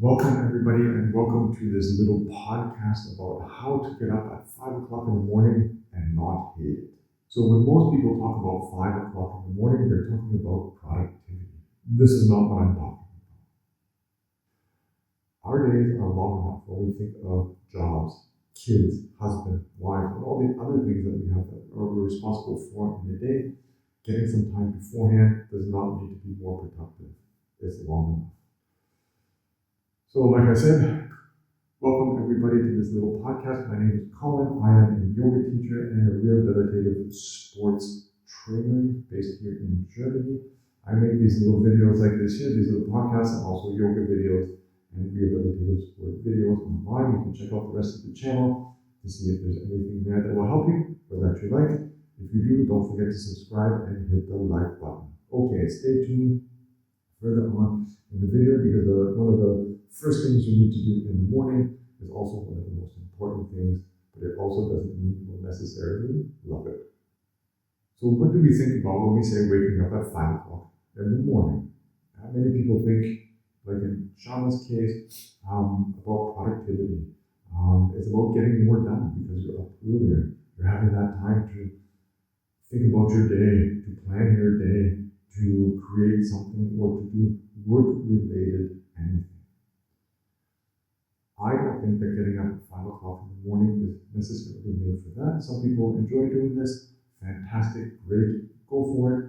Welcome, everybody, and welcome to this little podcast about how to get up at 5 o'clock in the morning and not hate it. So, when most people talk about 5 o'clock in the morning, they're talking about productivity. This is not what I'm talking about. Our days are long enough when we think of jobs, kids, husband, wife, and all the other things that we have that we're responsible for in a day. Getting some time beforehand does not need to be more productive. It's long enough. So, like I said, welcome everybody to this little podcast. My name is Colin. I am a yoga teacher and a rehabilitative sports trainer based here in Germany. I make these little videos like this here, these little podcasts, and also yoga videos and rehabilitative sport videos online. You can check out the rest of the channel to see if there's anything there that will help you or that you like. If you do, don't forget to subscribe and hit the like button. Okay, stay tuned further on in the video because one of the first things you need to do in the morning is also one of the most important things, but it also doesn't mean you will necessarily love it. So what do we think about when we say waking up at 5 o'clock in the morning? Many people think, like in Shama's case, about productivity. It's about getting more done because you're up earlier. You're having that time to think about your day, to plan your day, to create something or to do work-related anything. I don't think that getting up at 5 o'clock in the morning is necessarily made for that. Some people enjoy doing this. Fantastic, great, go for it.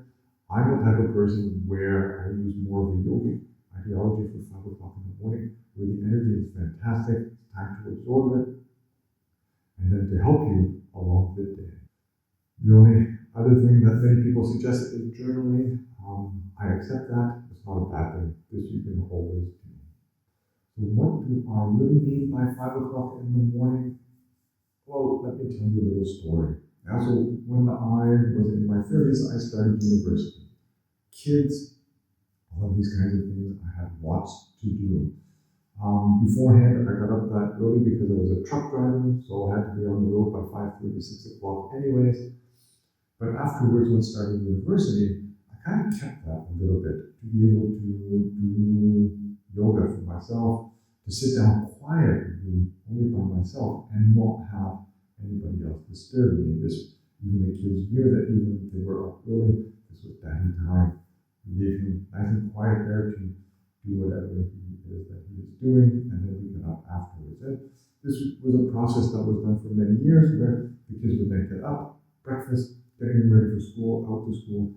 I'm the type of person where I use more of a yogic ideology for 5 o'clock in the morning, where the energy is fantastic, it's time to absorb it, and then to help you along the day. The only other thing that many people suggest is journaling. I accept that. It's not a bad thing. This you can always do. So what do I really mean by 5 o'clock in the morning? Well, let me tell you a little story. So when I was in my 30s, I started university. Kids, all of these kinds of things I had lots to do. Beforehand, I got up that early because I was a truck driver, so I had to be on the road by 5:30, 6 o'clock anyways. But afterwards, when starting university, I kind of kept that a little bit to be able to do yoga for myself, to sit down quietly only by myself and not have anybody else disturb me. Even the kids knew that even if they were up early, this was daddy time. We leave him nice and quiet there to do whatever he is that he is doing, and then we get up afterwards. And this was a process that was done for many years where the kids would then get up, breakfast, getting ready for school, out to school.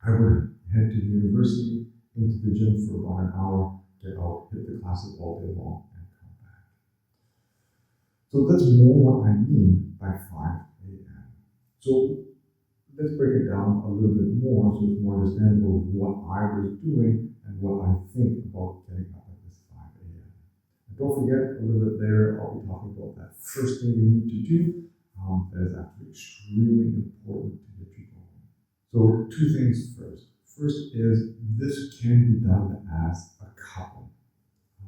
I would head to the university, into the gym for about an hour, get out, hit the classes all day long, and come back. So that's more what I mean by 5 a.m. So let's break it down a little bit more so it's more understandable of what I was doing and what I think about getting up at this 5 a.m. And don't forget, a little bit later, I'll be talking about that first thing you need to do. That is actually extremely important to get you going. So two things first. First is this can be done as a couple.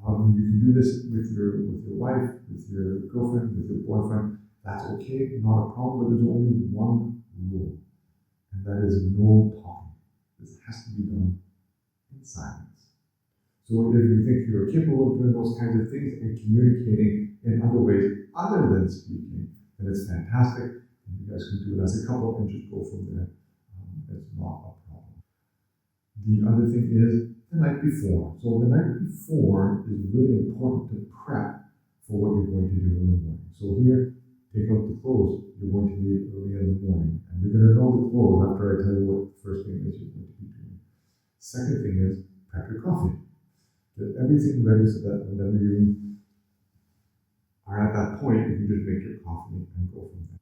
You can do this with your wife, with your girlfriend, with your boyfriend. That's okay, not a problem, but there's only one rule, and that is no talking. This has to be done in silence. So if you think you're capable of doing those kinds of things and communicating in other ways other than speaking, then it's fantastic, and you guys can do it as a couple and just go from there. It's not a problem. The other thing is the night before. So the night before is really important to prep for what you're going to do in the morning. So here, take out the clothes you're going to need early in the morning. And you're going to know the clothes after I tell you what the first thing is you're going to be doing. Second thing is prep your coffee. Get everything ready so that whenever you are at that point, you can just make your coffee and go from there.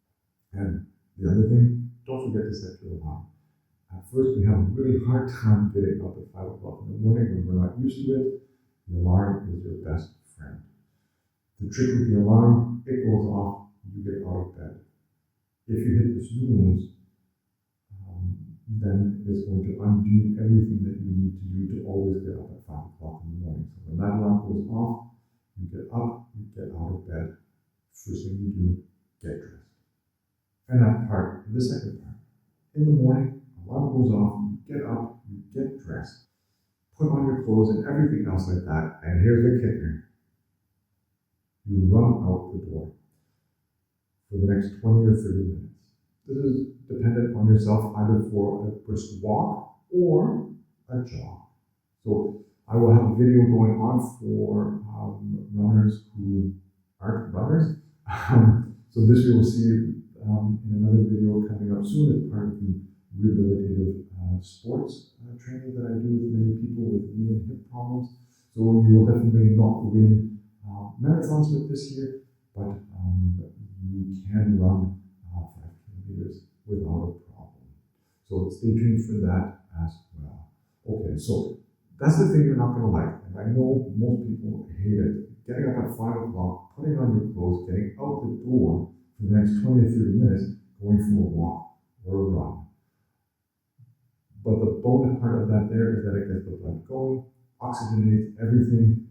And the other thing, don't forget to set your alarm. At first, we have a really hard time getting up at 5 o'clock in the morning when we're not used to it. The alarm is your best friend. The trick with the alarm, it goes off, you get out of bed. If you hit the snooze, then it's going to undo everything that you need to do to always get up at 5 o'clock in the morning. So when that alarm goes off, you get up, you get out of bed. First thing you do, get dressed. And that part, the second part. In the morning, alarm goes off, you get up, you get dressed. put on your clothes and everything else like that. And here's the kicker. You run out the door for the next 20 or 30 minutes. This is dependent on yourself, either for a brisk walk or a jog. So I will have a video going on for runners who aren't runners. So this you will see in another video coming up soon as part of the rehabilitative sports training that I do with many people with knee and hip problems. So you will definitely not win marathons with this year, but you can run 5 kilometers without a problem. So stay tuned for that as well. Okay, so that's the thing you're not going to like. And I know most people hate it. Getting up at 5 o'clock, putting on your clothes, getting out the door for the next 20 or 30 minutes, going for a walk or a run. But the bonus part of that there is that it gets the blood going, oxygenates everything.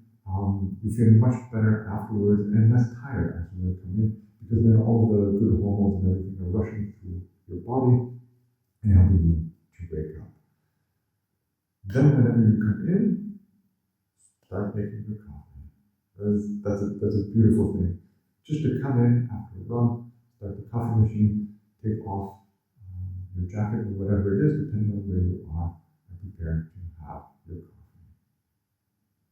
You feel much better afterwards and less tired actually when you come in, because then all the good hormones and everything are rushing through your body and helping you to wake up. Then whenever you come in, start making your coffee. That's a beautiful thing. Just to come in after a run, start the coffee machine, take off your jacket or whatever it is, depending on where you are, and prepare to have your coffee.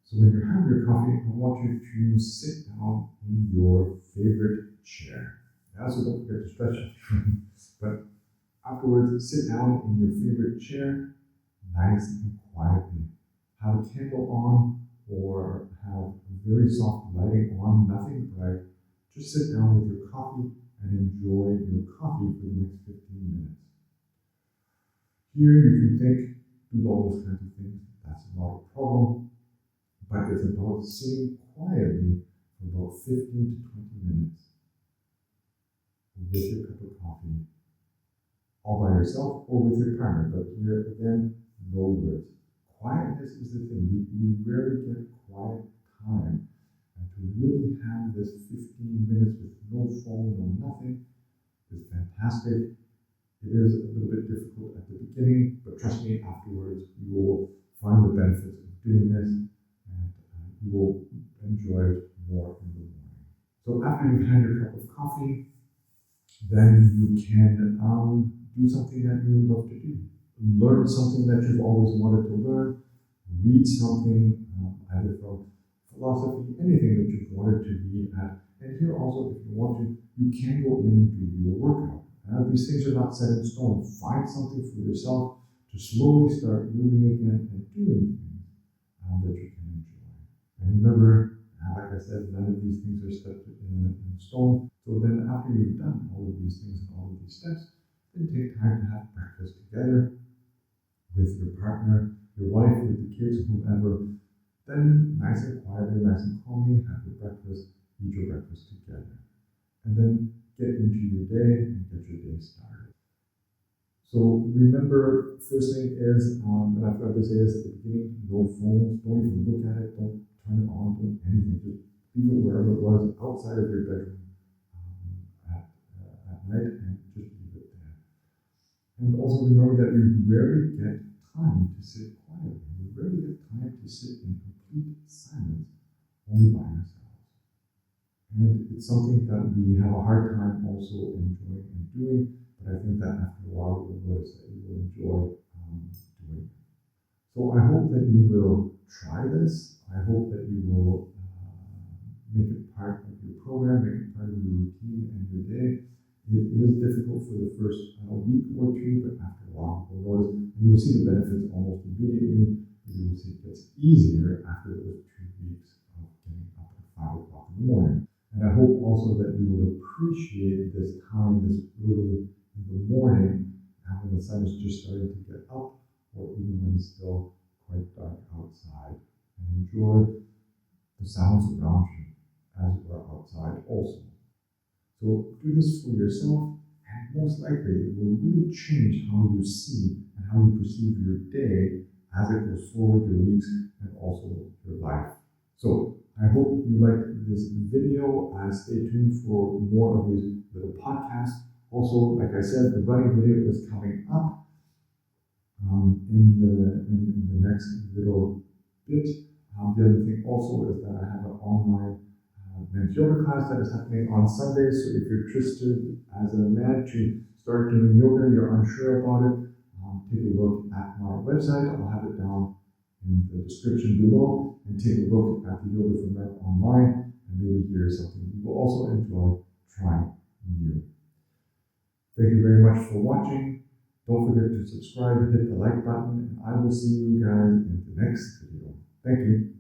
So when you have your coffee, I want you to sit down in your favorite chair. So don't forget to stretch it. But afterwards, sit down in your favorite chair, nice and quietly. Have a candle on or have very soft lighting on, nothing bright. Just sit down with your coffee and enjoy your coffee for the next 15 minutes. Here you can think, do all those kinds of things. That's not a problem. But it's about sitting quietly for about 15 to 20 minutes with your cup of coffee, all by yourself or with your partner. But here again, no words. Quietness is the thing. You rarely get quiet time. And to really have this 15 minutes with no phone, no nothing, is fantastic. It is a little bit difficult at the beginning, but trust me, afterwards you will find the benefits of doing this, and you will enjoy it more in the morning. So after you've had your cup of coffee, then you can do something that you love to do. Learn something that you've always wanted to learn, read something, either from philosophy, anything that you've wanted to read at. And here also, if you want to, you can go in and do your workout. These things are not set in stone. Find something for yourself to slowly start moving again and doing things that you can enjoy. And remember, like I said, none of these things are set in stone. So then after you've done all of these things and all of these steps, then take time to have breakfast together with your partner, your wife, with the kids, whomever. Then nice and quietly, nice and calmly, have your breakfast, eat your breakfast together. And then get into your day and get your day started. So remember, first thing is, and I forgot to say this at the beginning, no phones, don't even look at it, don't turn it on, don't anything, just leave it wherever it was, outside of your bedroom at night, and just leave it there. And also remember that we rarely get time to sit quietly. We rarely get time to sit in complete silence, only by ourselves. And it's something that we have a hard time also enjoying and doing, but I think that after a while you'll notice that you will enjoy doing it. So I hope that you will try this. I hope that you will make it part of your program, make it part of your routine and your day. It is difficult for the first week or two, but after a while you'll notice, and you will see the benefits almost immediately. You will see it gets easier after those 2 weeks of getting up at 5 o'clock in the morning. And I hope also that you will appreciate this time, this early in the morning, when the sun is just starting to get up, or even when it's still quite dark outside, and enjoy the sounds around you as you are outside also. So do this for yourself, and most likely it will really change how you see and how you perceive your day as it goes forward, your weeks, and also your life. So I hope you liked this video. Stay tuned for more of these little podcasts. Also, like I said, the running video is coming up in the next little bit. The other thing also is that I have an online men's yoga class that is happening on Sundays. So if you're interested as a man to start doing yoga, you're unsure about it, take a look at my website. I'll have it down in the description below, and take a look at the Yoga for Men online, and maybe here's something you will also enjoy trying new. Thank you very much for watching. Don't forget to subscribe, hit the like button, and I will see you guys in the next video. Thank you.